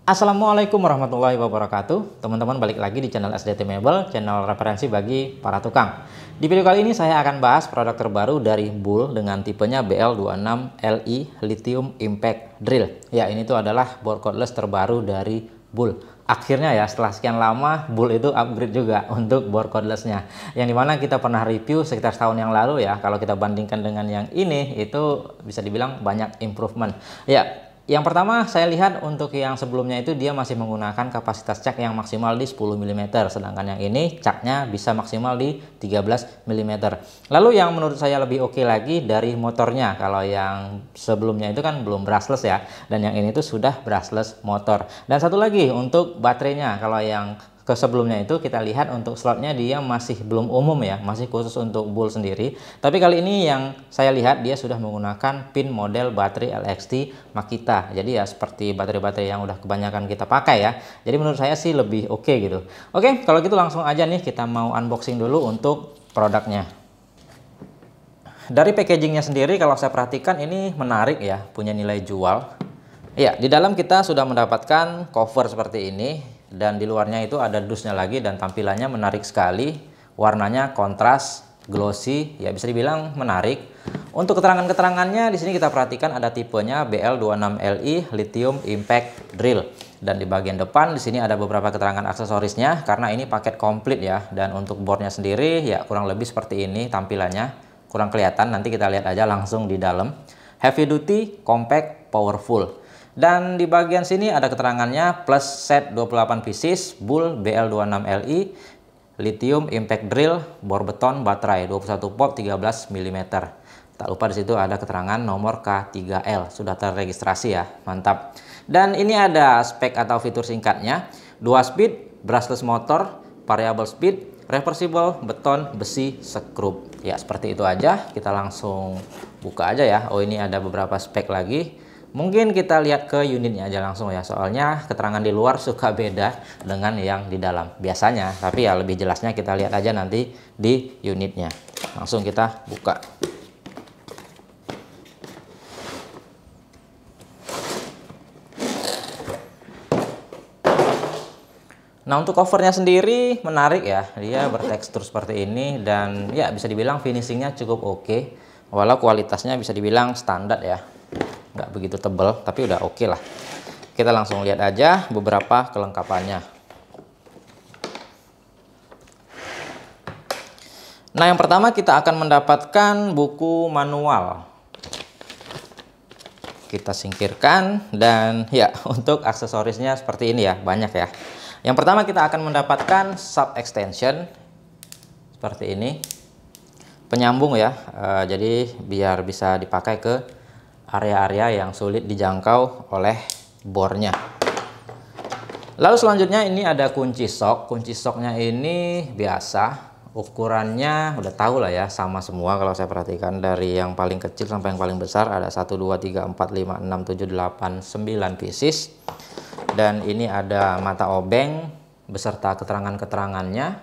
Assalamualaikum warahmatullahi wabarakatuh. Teman-teman, balik lagi di channel SDT Mebel, channel referensi bagi para tukang. Di video kali ini saya akan bahas produk terbaru dari Bull dengan tipenya BL26LI Lithium Impact Drill. Ya, ini tuh adalah bore cordless terbaru dari Bull. Akhirnya ya, setelah sekian lama Bull itu upgrade juga untuk bore cordlessnya. Yang dimana kita pernah review sekitar setahun yang lalu ya. Kalau kita bandingkan dengan yang ini, itu bisa dibilang banyak improvement. Ya, yang pertama saya lihat untuk yang sebelumnya itu dia masih menggunakan kapasitas cak yang maksimal di 10 mm, sedangkan yang ini caknya bisa maksimal di 13 mm. Lalu yang menurut saya lebih oke lagi dari motornya, kalau yang sebelumnya itu kan belum brushless ya, dan yang ini tuh sudah brushless motor. Dan satu lagi untuk baterainya, kalau yang sebelumnya itu kita lihat untuk slotnya dia masih belum umum ya, masih khusus untuk Bull sendiri. Tapi kali ini yang saya lihat dia sudah menggunakan pin model baterai LXT Makita. Jadi ya seperti baterai-baterai yang udah kebanyakan kita pakai ya. Jadi menurut saya sih lebih oke gitu. Oke, kalau gitu langsung aja nih kita mau unboxing dulu untuk produknya. Dari packagingnya sendiri kalau saya perhatikan ini menarik ya, punya nilai jual. Ya, di dalam kita sudah mendapatkan cover seperti ini. Dan di luarnya itu ada dusnya lagi dan tampilannya menarik sekali. Warnanya kontras, glossy, ya bisa dibilang menarik. Untuk keterangan-keterangannya di sini kita perhatikan ada tipenya BL26LI Lithium Impact Drill. Dan di bagian depan di sini ada beberapa keterangan aksesorisnya karena ini paket komplit ya. Dan untuk boardnya sendiri ya kurang lebih seperti ini tampilannya. Kurang kelihatan, nanti kita lihat aja langsung di dalam. Heavy duty, compact, powerful. Dan di bagian sini ada keterangannya plus set 28 pieces Bull BL26LI Lithium Impact Drill bor beton baterai 21 volt 13 mm. Tak lupa di situ ada keterangan nomor K3L, sudah terregistrasi ya, mantap. Dan ini ada spek atau fitur singkatnya, 2 speed, brushless motor, variable speed, reversible, beton, besi, sekrup. Ya seperti itu aja, kita langsung buka aja ya. Oh ini ada beberapa spek lagi. Mungkin kita lihat ke unitnya aja langsung ya, soalnya keterangan di luar suka beda dengan yang di dalam biasanya. Tapi ya lebih jelasnya kita lihat aja nanti di unitnya. Langsung kita buka. Nah untuk covernya sendiri menarik ya, dia bertekstur seperti ini dan ya bisa dibilang finishingnya cukup oke. Walau kualitasnya bisa dibilang standar ya, nggak begitu tebal tapi udah oke lah. Kita langsung lihat aja beberapa kelengkapannya. Nah yang pertama kita akan mendapatkan buku manual. Kita singkirkan dan ya untuk aksesorisnya seperti ini ya, banyak ya. Yang pertama kita akan mendapatkan sub extension seperti ini, penyambung ya, jadi biar bisa dipakai ke area-area yang sulit dijangkau oleh bornya. Lalu selanjutnya ini ada kunci sok. Kunci soknya ini biasa, ukurannya udah tahu lah ya, sama semua kalau saya perhatikan, dari yang paling kecil sampai yang paling besar ada 1 2 3 4 5 6 7 8 9 pieces. Dan ini ada mata obeng beserta keterangan-keterangannya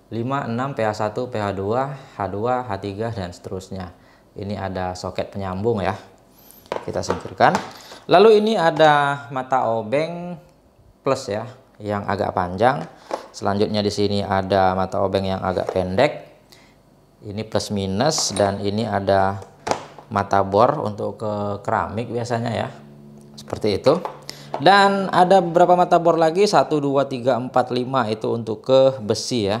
5, 6, PH1, PH2, H2, H3 dan seterusnya. Ini ada soket penyambung ya. Kita singkirkan. Lalu ini ada mata obeng plus ya, yang agak panjang. Selanjutnya di sini ada mata obeng yang agak pendek. Ini plus minus dan ini ada mata bor untuk ke keramik biasanya ya. Seperti itu. Dan ada beberapa mata bor lagi 1 2 3 4 5 itu untuk ke besi ya.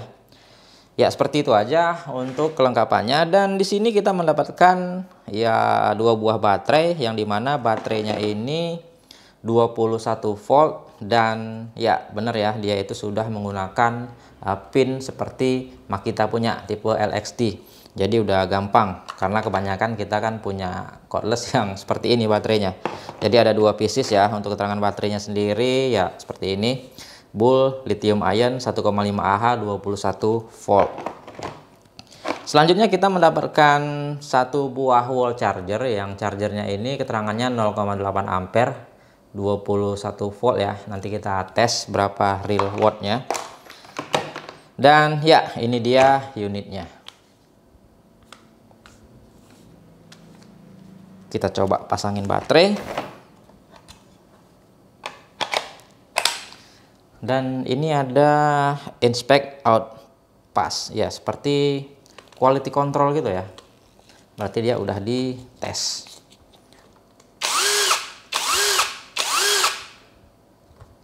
Ya seperti itu aja untuk kelengkapannya. Dan di sini kita mendapatkan ya 2 buah baterai yang dimana baterainya ini 21 volt dan ya benar ya, dia itu sudah menggunakan pin seperti Makita punya tipe LXT. Jadi udah gampang karena kebanyakan kita kan punya cordless yang seperti ini baterainya. Jadi ada 2 pieces ya. Untuk keterangan baterainya sendiri ya seperti ini. Bull lithium ion 1,5 Ah 21 volt. Selanjutnya kita mendapatkan satu buah wall charger, yang chargernya ini keterangannya 0,8 ampere 21 volt ya. Nanti kita tes berapa real wattnya. Dan ya ini dia unitnya. Kita coba pasangin baterai. Dan ini ada inspect out pass ya, seperti quality control gitu ya, berarti dia udah dites.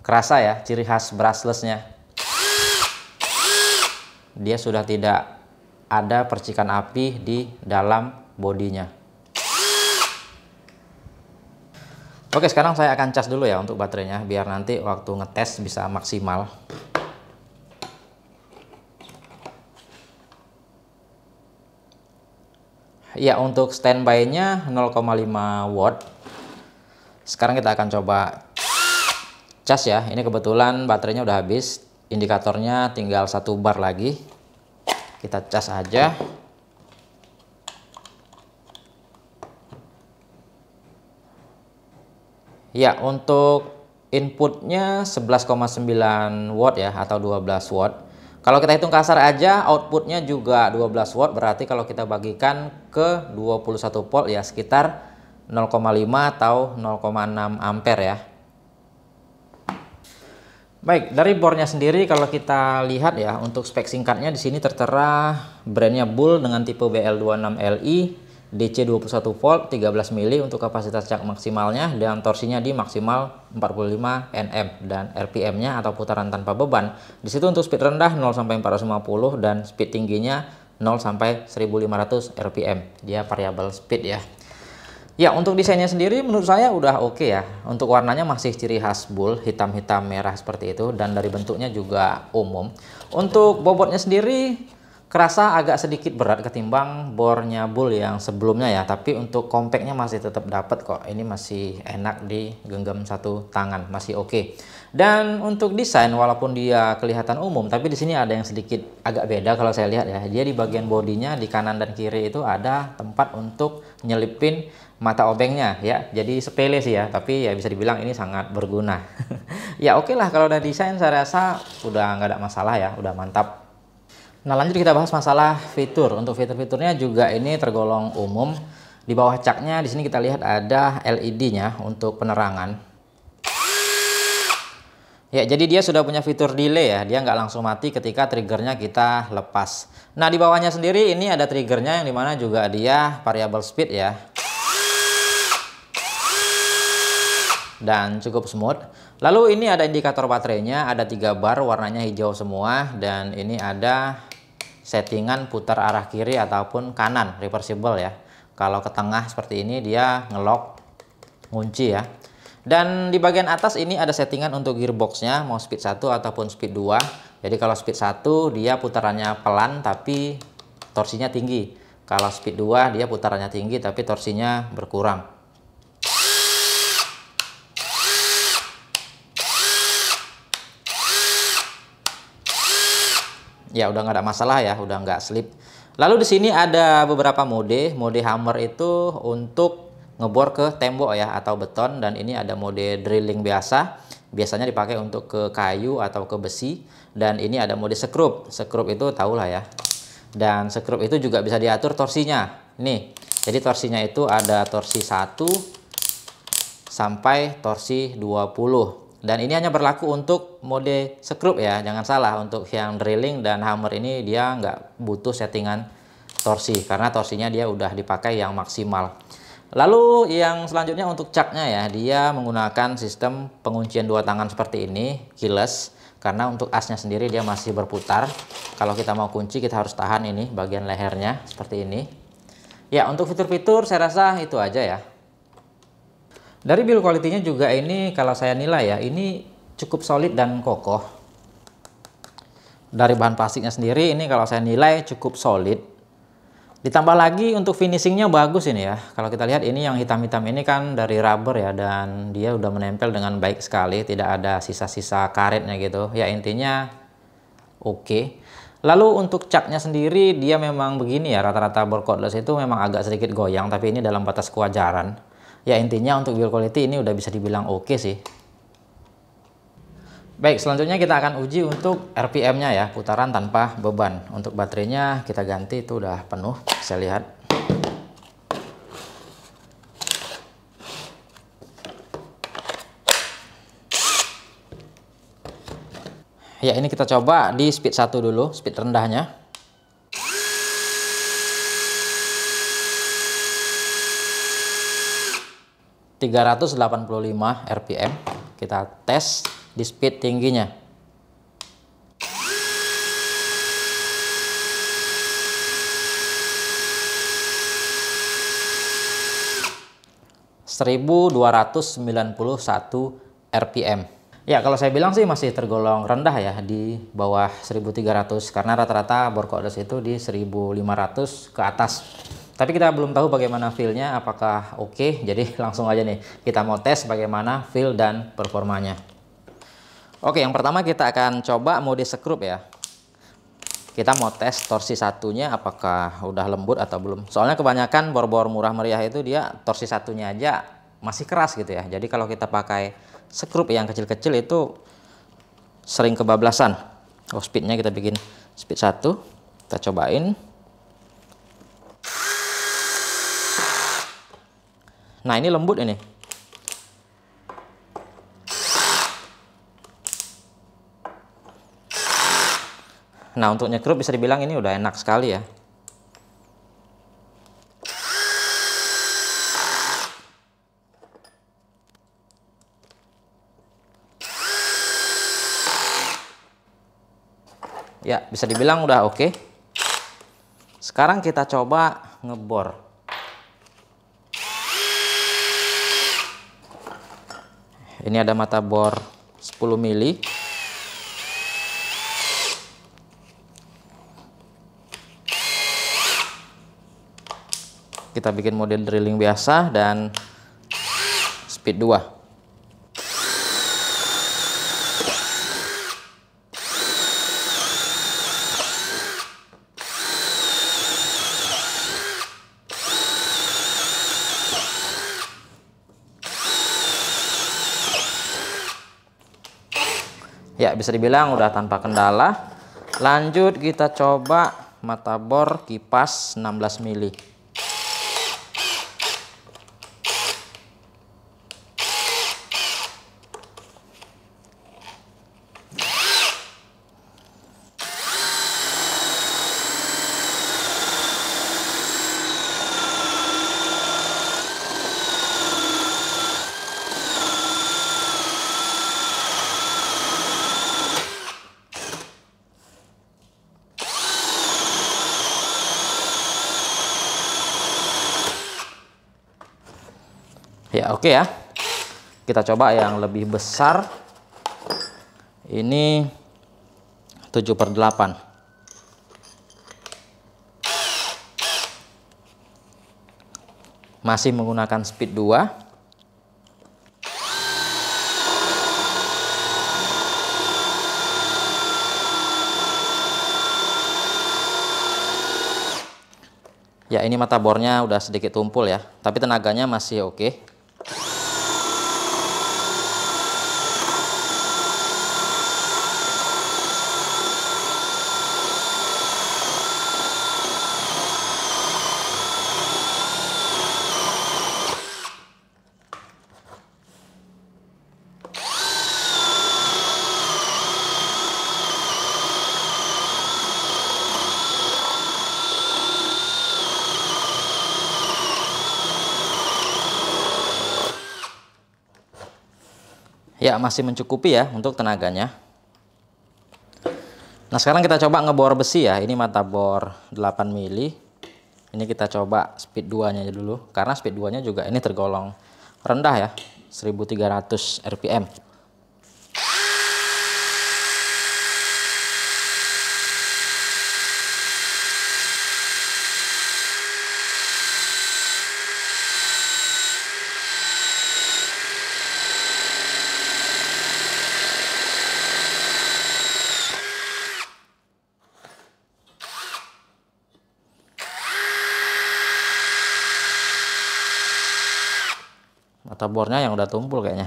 Kerasa ya ciri khas brushlessnya, dia sudah tidak ada percikan api di dalam bodinya. Oke, sekarang saya akan cas dulu ya untuk baterainya, biar nanti waktu ngetes bisa maksimal. Ya, untuk standby-nya 0,5 watt. Sekarang kita akan coba cas ya. Ini kebetulan baterainya udah habis, indikatornya tinggal 1 bar lagi. Kita cas aja. Ya, untuk inputnya 11,9 watt ya, atau 12 watt. Kalau kita hitung kasar aja, outputnya juga 12 watt, berarti kalau kita bagikan ke 21 volt ya sekitar 0,5 atau 0,6 ampere ya. Baik, dari bornya sendiri kalau kita lihat ya, untuk spek singkatnya di sini tertera brandnya Bull dengan tipe BL26Li, DC 21 volt, 13 mili untuk kapasitas jak maksimalnya, dan torsinya di maksimal 45 Nm, dan RPM-nya atau putaran tanpa beban. Di situ untuk speed rendah 0 sampai 450 dan speed tingginya 0 sampai 1500 RPM. Dia variabel speed ya. Ya, untuk desainnya sendiri menurut saya udah oke ya. Untuk warnanya masih ciri khas Bull, hitam-hitam merah seperti itu, dan dari bentuknya juga umum. Untuk bobotnya sendiri kerasa agak sedikit berat ketimbang bornya Bull yang sebelumnya ya, tapi untuk compactnya masih tetap dapat kok. Ini masih enak digenggam satu tangan, masih oke. Dan untuk desain walaupun dia kelihatan umum, tapi di sini ada yang sedikit agak beda kalau saya lihat ya. Dia di bagian bodinya di kanan dan kiri itu ada tempat untuk nyelipin mata obengnya ya. Jadi sepele sih ya, tapi ya bisa dibilang ini sangat berguna. Ya oke lah, kalau udah desain saya rasa udah nggak ada masalah ya, udah mantap. Nah, lanjut kita bahas masalah fitur. Untuk fitur-fiturnya juga ini tergolong umum. Di bawah caknya di sini kita lihat ada LED-nya untuk penerangan. Ya, jadi dia sudah punya fitur delay ya. Dia nggak langsung mati ketika triggernya kita lepas. Nah, di bawahnya sendiri ini ada triggernya yang dimana juga dia variable speed ya. Dan cukup smooth. Lalu ini ada indikator baterainya, ada 3 bar warnanya hijau semua, dan ini ada settingan putar arah kiri ataupun kanan reversible ya. Kalau ke tengah seperti ini dia ngelock ngunci ya. Dan di bagian atas ini ada settingan untuk gearboxnya, mau speed 1 ataupun speed 2. Jadi kalau speed 1 dia putarannya pelan tapi torsinya tinggi. Kalau speed 2 dia putarannya tinggi tapi torsinya berkurang. Ya udah nggak ada masalah ya, udah nggak slip. Lalu di sini ada beberapa mode. Mode hammer itu untuk ngebor ke tembok ya atau beton, dan ini ada mode drilling biasa. Biasanya dipakai untuk ke kayu atau ke besi, dan ini ada mode sekrup. Sekrup itu tahulah ya. Dan sekrup itu juga bisa diatur torsinya. Nih. Jadi torsinya itu ada torsi 1 sampai torsi 20. Dan ini hanya berlaku untuk mode sekrup ya, jangan salah. Untuk yang drilling dan hammer ini dia nggak butuh settingan torsi, karena torsinya dia udah dipakai yang maksimal. Lalu yang selanjutnya untuk caknya ya, dia menggunakan sistem penguncian 2 tangan seperti ini, keyless. Karena untuk asnya sendiri dia masih berputar. Kalau kita mau kunci kita harus tahan ini bagian lehernya seperti ini. Ya, untuk fitur-fitur saya rasa itu aja ya. Dari build quality-nya juga ini kalau saya nilai ya, ini cukup solid dan kokoh. Dari bahan plastiknya sendiri ini kalau saya nilai cukup solid. Ditambah lagi untuk finishingnya bagus ini ya. Kalau kita lihat ini yang hitam-hitam ini kan dari rubber ya, dan dia udah menempel dengan baik sekali, tidak ada sisa-sisa karetnya gitu. Ya intinya oke. Lalu untuk caknya sendiri dia memang begini ya, rata-rata bor cordless itu memang agak sedikit goyang, tapi ini dalam batas kewajaran. Ya intinya untuk build quality ini udah bisa dibilang oke sih. Baik, selanjutnya kita akan uji untuk RPM-nya ya, putaran tanpa beban. Untuk baterainya kita ganti, itu udah penuh, saya lihat. Ya, ini kita coba di speed 1 dulu, speed rendahnya. ...385 rpm. Kita tes di speed tingginya. ...1.291 rpm. Ya, kalau saya bilang sih masih tergolong rendah ya, di bawah 1.300, karena rata-rata bor cordless itu di 1.500 ke atas. Tapi kita belum tahu bagaimana feel-nya, apakah oke. Jadi langsung aja nih, kita mau tes bagaimana feel dan performanya. Oke, yang pertama kita akan coba mode skrup ya. Kita mau tes torsi satunya apakah udah lembut atau belum. Soalnya kebanyakan bor-bor murah meriah itu dia torsi satunya aja masih keras gitu ya. Jadi kalau kita pakai skrup yang kecil-kecil itu sering kebablasan. Oh, speednya kita bikin speed 1. Kita cobain. Nah, ini lembut ini. Nah, untuk nyekrup bisa dibilang ini udah enak sekali ya. Ya, bisa dibilang udah oke. Sekarang kita coba ngebor. Ini ada mata bor 10 mili. Kita bikin model drilling biasa dan speed 2. Ya, bisa dibilang udah tanpa kendala. Lanjut kita coba mata bor kipas 16 mili. Ya, oke ya. Kita coba yang lebih besar. Ini 7/8. Masih menggunakan speed 2. Ya, ini mata bornya udah sedikit tumpul ya, tapi tenaganya masih oke. Ya, masih mencukupi ya untuk tenaganya. Nah, sekarang kita coba ngebor besi ya. Ini mata bor 8 mili. Ini kita coba speed 2-nya dulu. Karena speed 2-nya juga ini tergolong rendah ya. 1.300 rpm. Mata bornya yang udah tumpul kayaknya.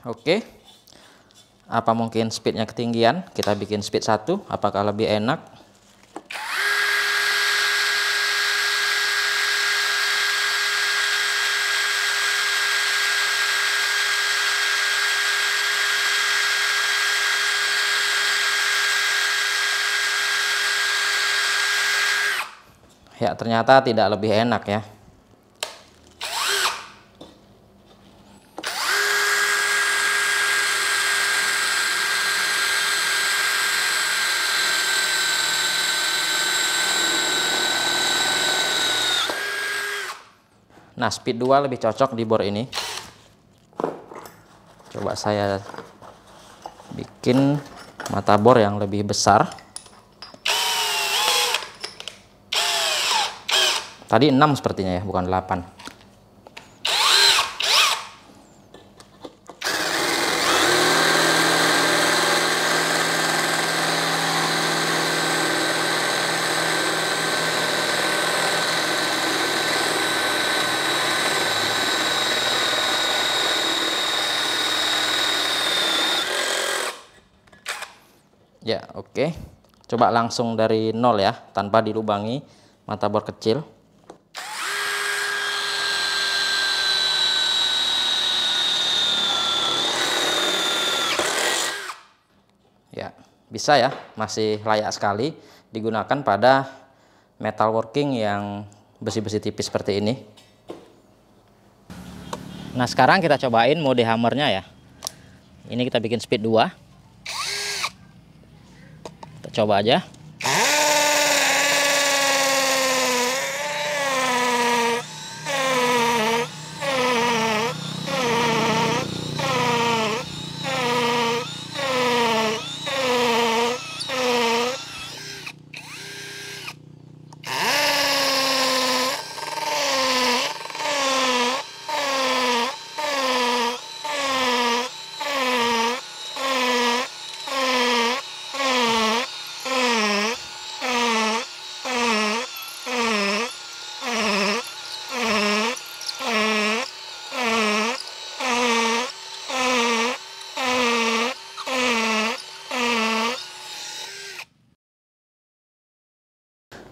Oke. Apa mungkin speednya ketinggian? Kita bikin speed 1, apakah lebih enak? Ya, ternyata tidak lebih enak ya. Nah, speed 2 lebih cocok di bor ini. Coba saya bikin mata bor yang lebih besar. Tadi 6 sepertinya ya, bukan 8. Ya, oke. Coba langsung dari 0 ya, tanpa dilubangi mata bor kecil. Ya, bisa ya, masih layak sekali digunakan pada metalworking yang besi-besi tipis seperti ini. Nah, sekarang kita cobain mode hammernya ya. Ini kita bikin speed 2. Kita coba aja.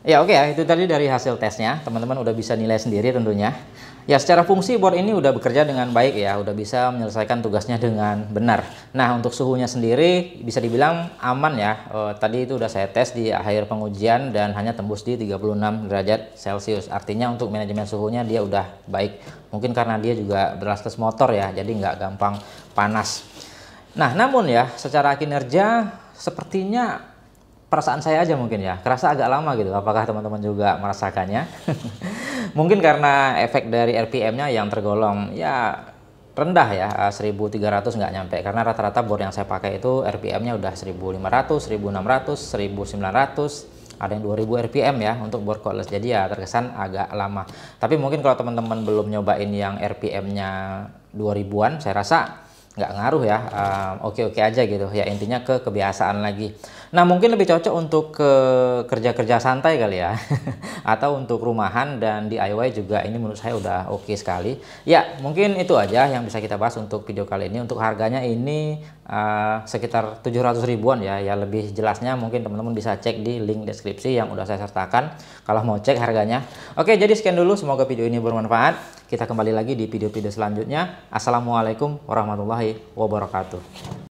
Ya oke ya, itu tadi dari hasil tesnya. Teman-teman udah bisa nilai sendiri tentunya. Ya, secara fungsi board ini udah bekerja dengan baik ya, udah bisa menyelesaikan tugasnya dengan benar. Nah, untuk suhunya sendiri bisa dibilang aman ya. Tadi itu udah saya tes di akhir pengujian dan hanya tembus di 36 derajat Celcius. Artinya untuk manajemen suhunya dia udah baik. Mungkin karena dia juga berastas motor ya, jadi nggak gampang panas. Nah, namun ya, secara kinerja sepertinya perasaan saya aja mungkin ya, kerasa agak lama gitu. Apakah teman-teman juga merasakannya? Mungkin karena efek dari RPM-nya yang tergolong ya rendah ya, 1300 nggak nyampe. Karena rata-rata board yang saya pakai itu RPM-nya udah 1500, 1600, 1900, ada yang 2000 RPM ya untuk board cordless. Jadi ya terkesan agak lama. Tapi mungkin kalau teman-teman belum nyobain yang RPM-nya 2000-an, saya rasa nggak ngaruh ya, oke-oke aja gitu ya, intinya ke kebiasaan lagi. Nah, mungkin lebih cocok untuk ke kerja-kerja santai kali ya atau untuk rumahan dan DIY juga, ini menurut saya udah oke sekali ya. Mungkin itu aja yang bisa kita bahas untuk video kali ini. Untuk harganya ini sekitar 700 ribuan ya. Ya, lebih jelasnya mungkin teman-teman bisa cek di link deskripsi yang udah saya sertakan kalau mau cek harganya. Oke, jadi sekian dulu, semoga video ini bermanfaat. Kita kembali lagi di video-video selanjutnya. Assalamualaikum warahmatullahi wabarakatuh.